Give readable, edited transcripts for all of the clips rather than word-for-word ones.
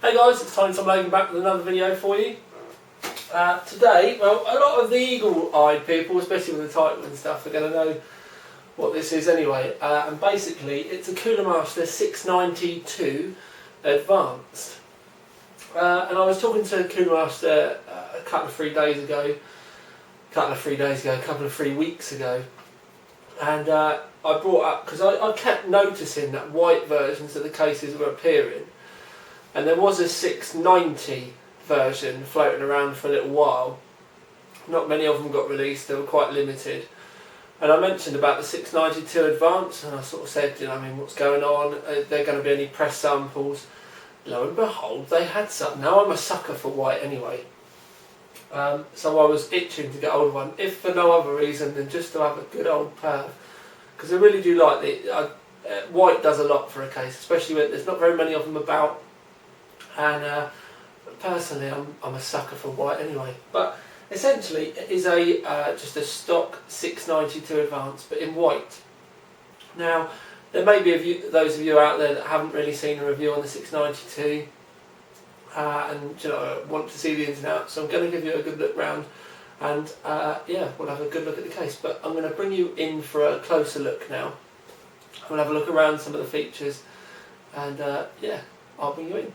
Hey guys, it's Tony from Logan back with another video for you. Today, well, a lot of the eagle-eyed people, especially with the title and stuff, are going to know what this is anyway. And basically, it's a Coolermaster 692 Advanced. And I was talking to Coolermaster a couple of 3 weeks ago, and I brought up, because I kept noticing that white versions of the cases were appearing, and there was a 690 version floating around for a little while. Not many of them got released, they were quite limited. And I mentioned about the 692 Advance, and I sort of said, you know, I mean, what's going on? Are there going to be any press samples? Lo and behold, they had some. Now, I'm a sucker for white anyway, so I was itching to get hold of one, if for no other reason than just to have a good old perv, because I really do like the white. Does a lot for a case, especially when there's not very many of them about. And personally, I'm a sucker for white anyway. But essentially, it is a just a stock 692 Advance, but in white. Now, there may be those of you out there that haven't really seen a review on the 692, and you know, want to see the ins and outs. So I'm going to give you a good look round, and yeah, we'll have a good look at the case. But I'm going to bring you in for a closer look now. We'll have a look around some of the features, and yeah, I'll bring you in.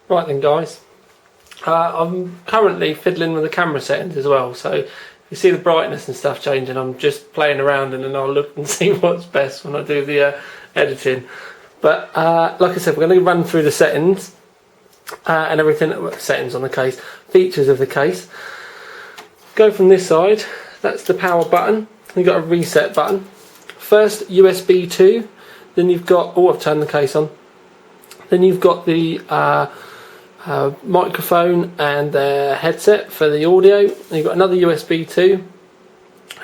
Right then guys, I'm currently fiddling with the camera settings as well, so if you see the brightness and stuff changing, I'm just playing around and then I'll look and see what's best when I do the editing. But like I said, we're going to run through the settings and everything, settings on the case, features of the case. Go from this side, that's the power button, you've got a reset button. First USB 2, then you've got, oh, I've turned the case on, then you've got the microphone and the headset for the audio. You've got another USB 2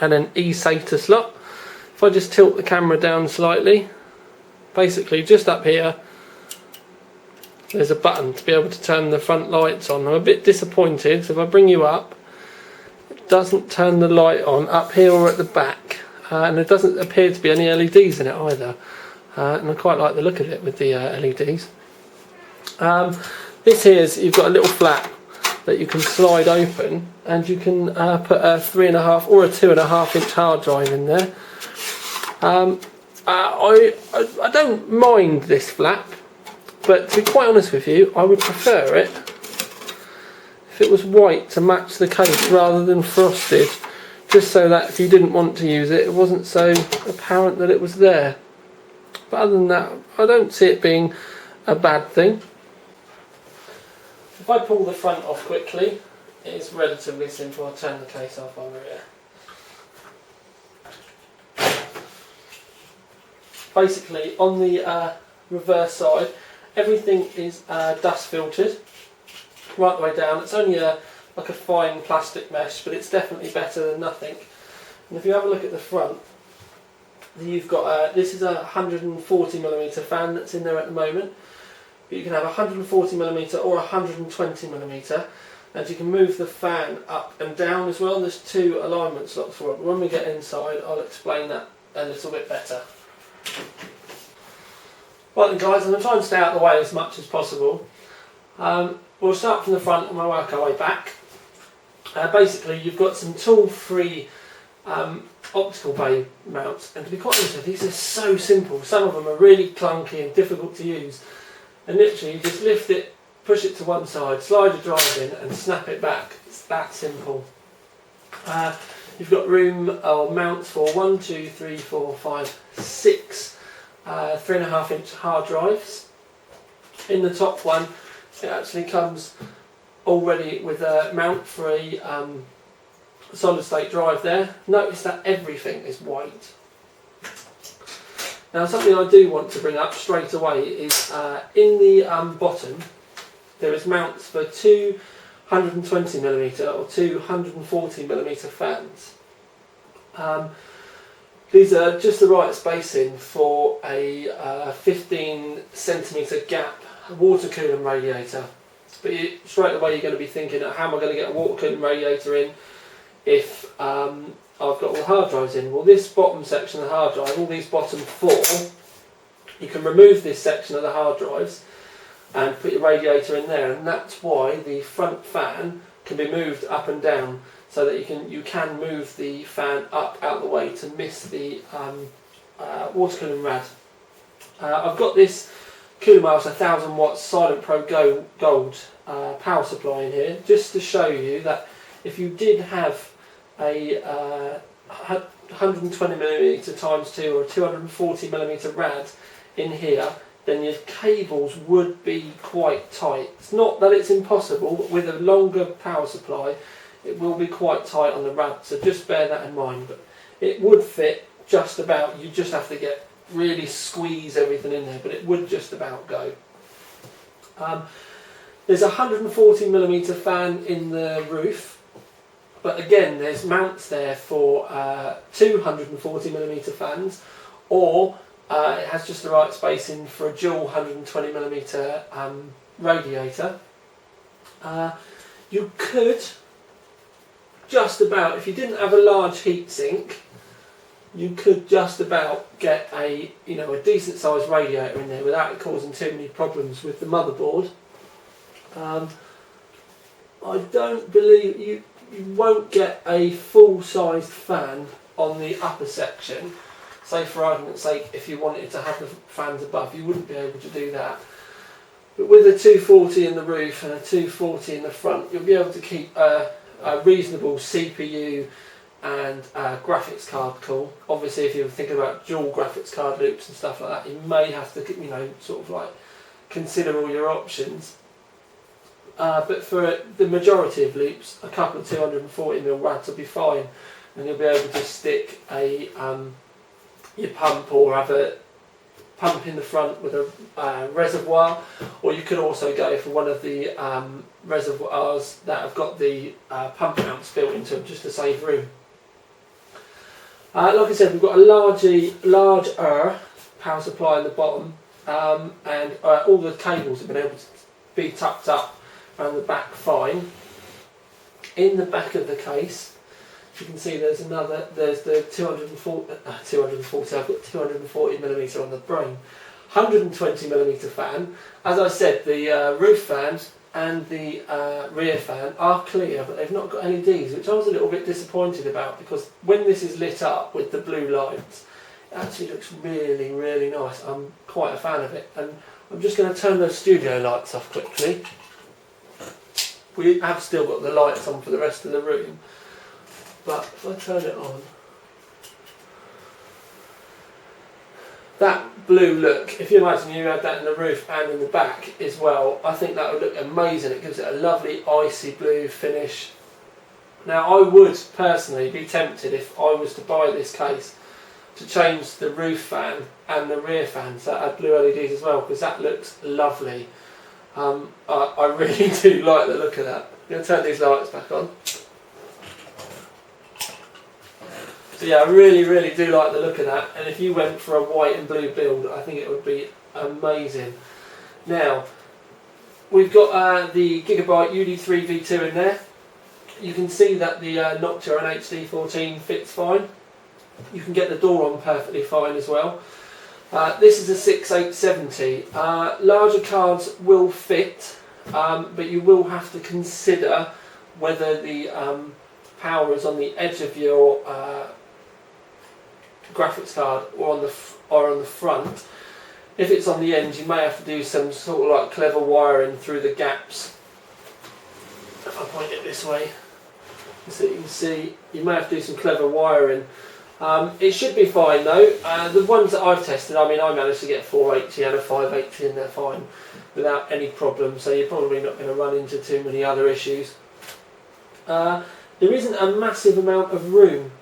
and an eSATA slot. If I just tilt the camera down slightly, basically just up here there's a button to be able to turn the front lights on. I'm a bit disappointed, so if I bring you up, it doesn't turn the light on up here or at the back, and there doesn't appear to be any LEDs in it either, and I quite like the look of it with the LEDs. This here is, you've got a little flap that you can slide open, and you can put a 3.5 or a 2.5 inch hard drive in there. I don't mind this flap, but to be quite honest with you, I would prefer it if it was white to match the case rather than frosted, just so that if you didn't want to use it, it wasn't so apparent that it was there. But other than that, I don't see it being a bad thing. If I pull the front off quickly, it is relatively simple. I'll turn the case off over here. Basically, on the reverse side, everything is dust filtered right the way down. It's only like a fine plastic mesh, but it's definitely better than nothing. And if you have a look at the front, you've got this is a 140mm fan that's in there at the moment. But you can have 140mm or 120mm, and you can move the fan up and down as well. There's 2 alignment slots for it, but when we get inside I'll explain that a little bit better. Right then guys, I'm going to try and stay out of the way as much as possible. We'll start from the front and we'll work our way back. Basically, you've got some tool-free optical bay mounts, and to be quite honest with you, these are so simple. Some of them are really clunky and difficult to use. And literally, you just lift it, push it to one side, slide your drive in and snap it back. It's that simple. You've got room or mounts for 1, 2, 3, 4, 5, 6 3.5 inch hard drives. In the top one, it actually comes already with a mount for a solid state drive there. Notice that everything is white. Now, something I do want to bring up straight away is in the bottom there is mounts for 2 120mm or 2 140mm fans. These are just the right spacing for a 15cm gap water cooling radiator. But straight away you're going to be thinking, how am I going to get a water cooling radiator in if I've got all the hard drives in? Well, this bottom section of the hard drive, all these bottom 4, you can remove this section of the hard drives and put your radiator in there, and that's why the front fan can be moved up and down, so that you can move the fan up out of the way to miss the water cooling rad. I've got this Coolermaster 1000 watts Silent Pro Gold power supply in here, just to show you that if you did have a 120mm times 2 or a 240mm rad in here, then your cables would be quite tight. It's not that it's impossible, but with a longer power supply it will be quite tight on the rad, so just bear that in mind. But it would fit just about, you just have to really squeeze everything in there, but it would just about go. There's a 140mm fan in the roof, but again there's mounts there for 240mm fans, or it has just the right spacing for a dual 120mm radiator. You could just about, if you didn't have a large heatsink, you could just about get a decent sized radiator in there without it causing too many problems with the motherboard. I don't believe you won't get a full sized fan on the upper section. Say for argument's sake, if you wanted to have the fans above, you wouldn't be able to do that. But with a 240 in the roof and a 240 in the front, you'll be able to keep a reasonable CPU and graphics card cool. Obviously, if you're thinking about dual graphics card loops and stuff like that, you may have to, sort of like consider all your options. But for the majority of loops, a couple of 240mm rads will be fine, and you'll be able to stick your pump, or have a pump in the front with a reservoir, or you could also go for one of the reservoirs that have got the pump mounts built into them, just to save room. Like I said, we've got a larger power supply in the bottom, and all the cables have been able to be tucked up around the back fine. In the back of the case, you can see there's the 240, I've got 240mm on the brain, 120mm fan. As I said, the roof fans and the rear fan are clear, but they've not got LEDs, which I was a little bit disappointed about, because when this is lit up with the blue lights, it actually looks really, really nice. I'm quite a fan of it, and I'm just going to turn those studio lights off quickly. We have still got the lights on for the rest of the room, but if I turn it on, that blue look, if you imagine you had that in the roof and in the back as well, I think that would look amazing. It gives it a lovely icy blue finish. Now, I would personally be tempted, if I was to buy this case, to change the roof fan and the rear fans that had blue LEDs as well, because that looks lovely. I really do like the look of that. I'm going to turn these lights back on. So yeah, I really, really do like the look of that, and if you went for a white and blue build, I think it would be amazing. Now, we've got the Gigabyte UD3 V2 in there. You can see that the Noctua and HD14 fits fine. You can get the door on perfectly fine as well. This is a 6870. Larger cards will fit, but you will have to consider whether the power is on the edge of your graphics card or on the front. If it's on the end, you may have to do some sort of like clever wiring through the gaps. If I point it this way, so you can see, you may have to do some clever wiring. It should be fine though. The ones that I've tested, I mean, I managed to get 480 and a 580 in there fine without any problem, so you're probably not going to run into too many other issues. There isn't a massive amount of room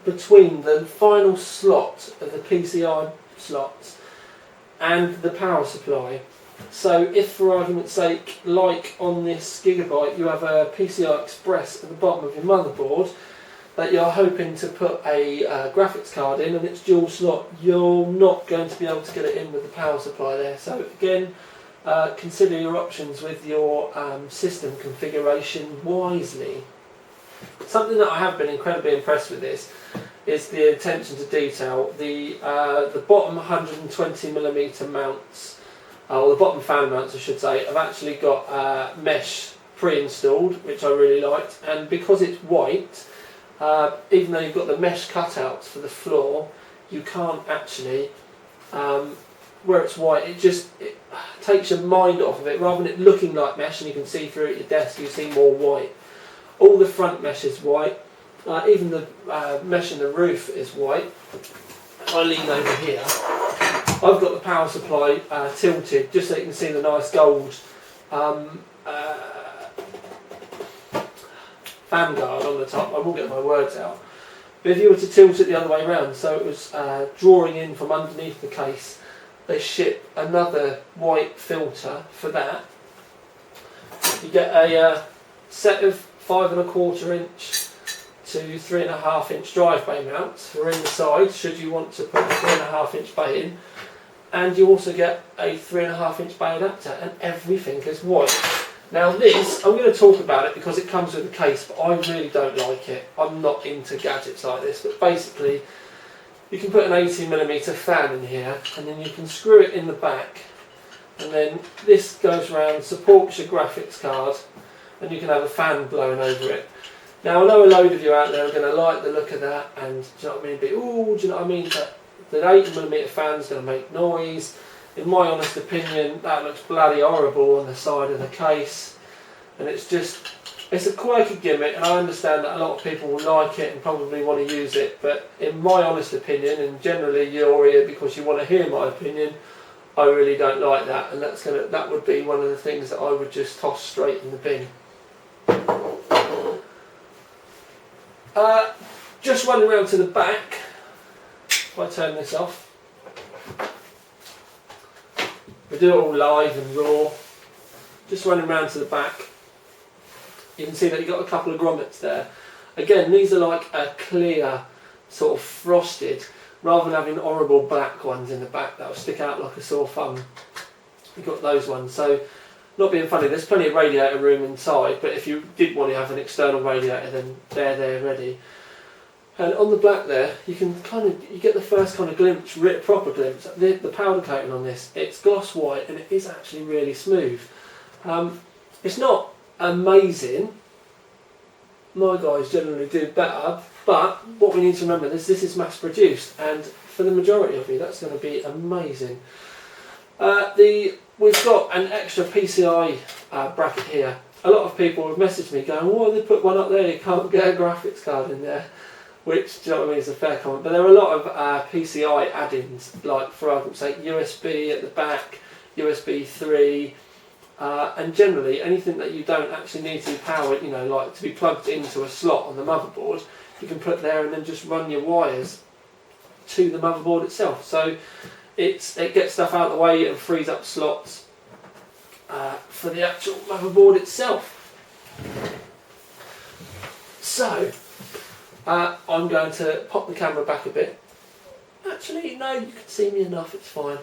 between the final slot of the PCI slots and the power supply. So if, for argument's sake, like on this Gigabyte, you have a PCI Express at the bottom of your motherboard that you're hoping to put a graphics card in and it's dual slot, you're not going to be able to get it in with the power supply there. So again, consider your options with your system configuration wisely. Something that I have been incredibly impressed with this is the attention to detail. The bottom 120mm mounts or the bottom fan mounts I should say, have actually got mesh pre-installed, which I really liked, and because it's white, even though you've got the mesh cutouts for the floor, you can't actually, where it's white, it takes your mind off of it. Rather than it looking like mesh and you can see through at your desk, you see more white. All the front mesh is white, even the mesh in the roof is white. If I lean over here, I've got the power supply tilted just so you can see the nice gold fan guard on the top. I will get my words out. But if you were to tilt it the other way around, so it was drawing in from underneath the case, they ship another white filter for that. You get a set of 5¼ inch to 3½ inch drive bay mounts for in the side, should you want to put a 3½ inch bay in, and you also get a 3½ inch bay adapter, and everything is white. Now this, I'm going to talk about it because it comes with a case, but I really don't like it. I'm not into gadgets like this, but basically you can put an 18mm fan in here, and then you can screw it in the back, and then this goes around, supports your graphics card, and you can have a fan blowing over it. Now I know a load of you out there are going to like the look of that, and do you know what I mean, be, ooh, do you know what I mean, but the 18mm fan's going to make noise. In my honest opinion, that looks bloody horrible on the side of the case, and it's a quirky gimmick, and I understand that a lot of people will like it and probably want to use it, but in my honest opinion, and generally you're here because you want to hear my opinion, I really don't like that, and that would be one of the things that I would just toss straight in the bin. Just running around to the back, if I turn this off. We do it all live and raw. Just running around to the back. You can see that you've got a couple of grommets there. Again, these are like a clear, sort of frosted, rather than having horrible black ones in the back that will stick out like a sore thumb. You've got those ones. So, not being funny, there's plenty of radiator room inside, but if you did want to have an external radiator, then they're there ready. And on the black there, you get the first kind of glimpse, proper glimpse. The powder coating on this, it's gloss white and it is actually really smooth. It's not amazing. My guys generally do better, but what we need to remember is this is mass produced, and for the majority of you, that's going to be amazing. We've got an extra PCI bracket here. A lot of people have messaged me going, why did they put one up there? You can't get a graphics card in there. Which, do you know what I mean, is a fair comment. But there are a lot of PCI add-ins, like for argument's sake, USB at the back, USB 3, and generally anything that you don't actually need to be powered, you know, like to be plugged into a slot on the motherboard, you can put there and then just run your wires to the motherboard itself. So it gets stuff out of the way and frees up slots for the actual motherboard itself. So I'm going to pop the camera back a bit. Actually, no, you can see me enough, it's fine.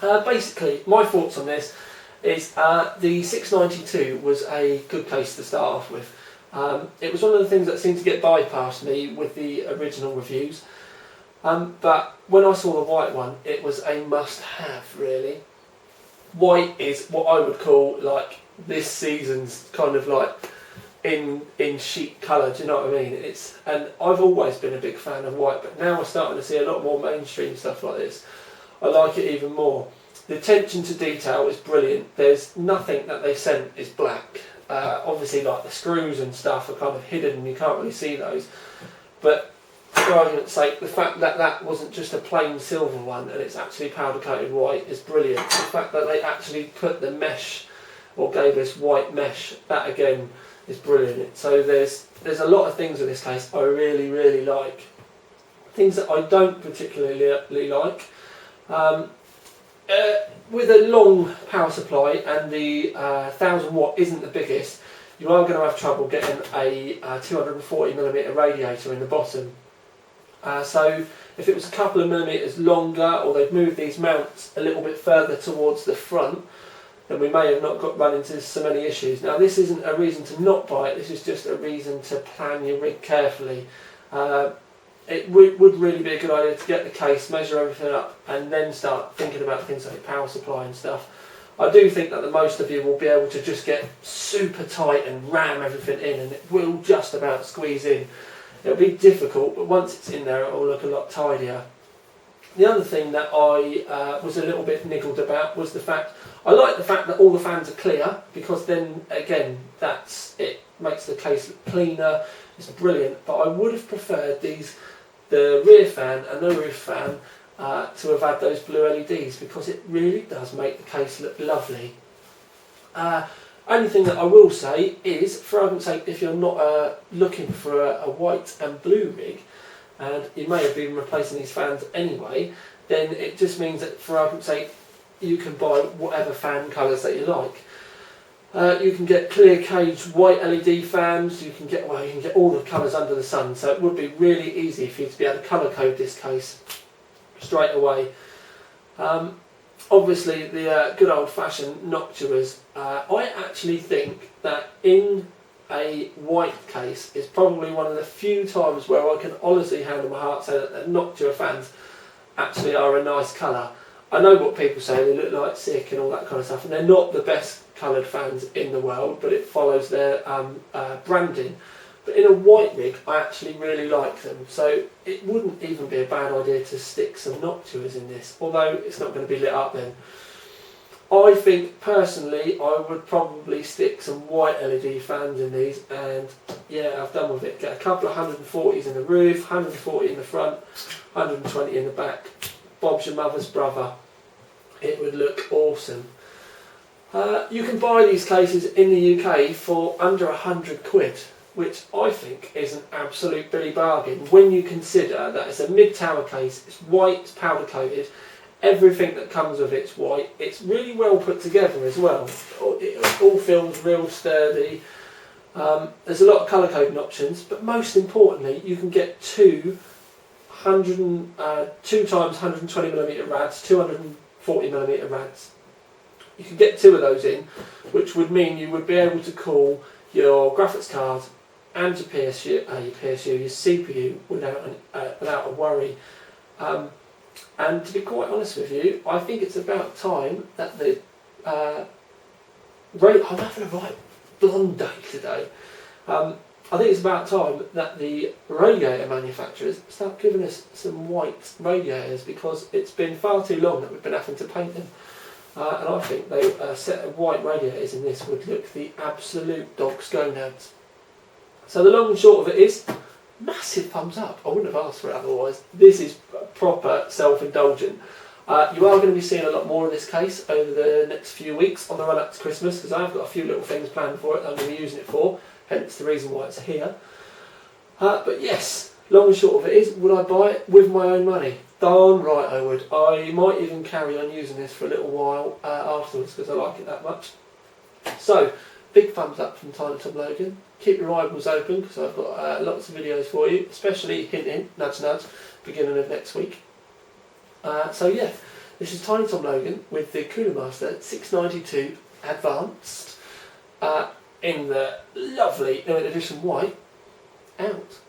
Basically, my thoughts on this is the 692 was a good case to start off with. It was one of the things that seemed to get bypassed me with the original reviews. But when I saw the white one, it was a must-have, really. White is what I would call like this season's kind of like in chic colour, do you know what I mean? And I've always been a big fan of white, but now we're starting to see a lot more mainstream stuff like this. I like it even more. The attention to detail is brilliant. There's nothing that they sent is black. Obviously, like the screws and stuff are kind of hidden and you can't really see those. But for argument's sake, the fact that that wasn't just a plain silver one and it's actually powder coated white is brilliant. The fact that they actually put the mesh, or gave us white mesh, that again is brilliant. So there's a lot of things in this case I really, really like. Things that I don't particularly like. With a long power supply and the 1000 watt isn't the biggest, you are going to have trouble getting a 240mm radiator in the bottom. So if it was a couple of millimetres longer, or they've moved these mounts a little bit further towards the front, then we may have not run into so many issues. Now this isn't a reason to not buy it, this is just a reason to plan your rig carefully. it would really be a good idea to get the case, measure everything up, and then start thinking about things like power supply and stuff. I do think that the most of you will be able to just get super tight and ram everything in, and it will just about squeeze in. It'll be difficult, but once it's in there, it will look a lot tidier. The other thing that I was a little bit niggled about was the fact, I like the fact that all the fans are clear, because then again, it makes the case look cleaner. It's brilliant, but I would have preferred the rear fan and the roof fan to have had those blue LEDs, because it really does make the case look lovely. Only thing that I will say is, for argument's sake, if you're not looking for a white and blue rig, and you may have been replacing these fans anyway, then it just means that, for argument's sake, you can buy whatever fan colours that you like. You can get clear cage white LED fans, you can get all the colours under the sun, so it would be really easy for you to be able to colour code this case straight away. Obviously the good old fashioned noctuas, I actually think that in a white case is probably one of the few times where I can honestly hand on my heart say that the noctua fans actually are a nice colour. I know what people say, they look like sick and all that kind of stuff, and they're not the best coloured fans in the world, but it follows their branding. But in a white rig, I actually really like them, so it wouldn't even be a bad idea to stick some noctuas in this, although it's not going to be lit up then. I think personally I would probably stick some white LED fans in these, and yeah, I've done with it. Get a couple of 140s in the roof, 140 in the front, 120 in the back. Bob's your mother's brother. It would look awesome. You can buy these cases in the UK for under £100, which I think is an absolute billy bargain when you consider that it's a mid-tower case, it's white, it's powder coated, everything that comes with it's white, it's really well put together as well. It all feels real sturdy. There's a lot of colour coding options, but most importantly, you can get two times 120mm rads, 240mm rads. You can get two of those in, which would mean you would be able to call your graphics card and your PSU, your CPU without a worry. And to be quite honest with you, I think it's about time that the I'm having a right blonde day today. I think it's about time that the radiator manufacturers start giving us some white radiators, because it's been far too long that we've been having to paint them. And I think a set of white radiators in this would look the absolute dog's gonads. So the long and short of it is, massive thumbs up. I wouldn't have asked for it otherwise. This is proper self-indulgent. You are going to be seeing a lot more of this case over the next few weeks on the run up to Christmas, because I've got a few little things planned for it that I'm going to be using it for, hence the reason why it's here. But yes, long and short of it is, would I buy it with my own money? Darn right I would. I might even carry on using this for a little while afterwards, because I like it that much. So, big thumbs up from Tiny Tom Logan. Keep your eyeballs open, because I've got lots of videos for you, especially hint, nudge nudge, beginning of next week. So yeah, this is Tiny Tom Logan with the Coolermaster 692 Advanced in the lovely limited edition white, out.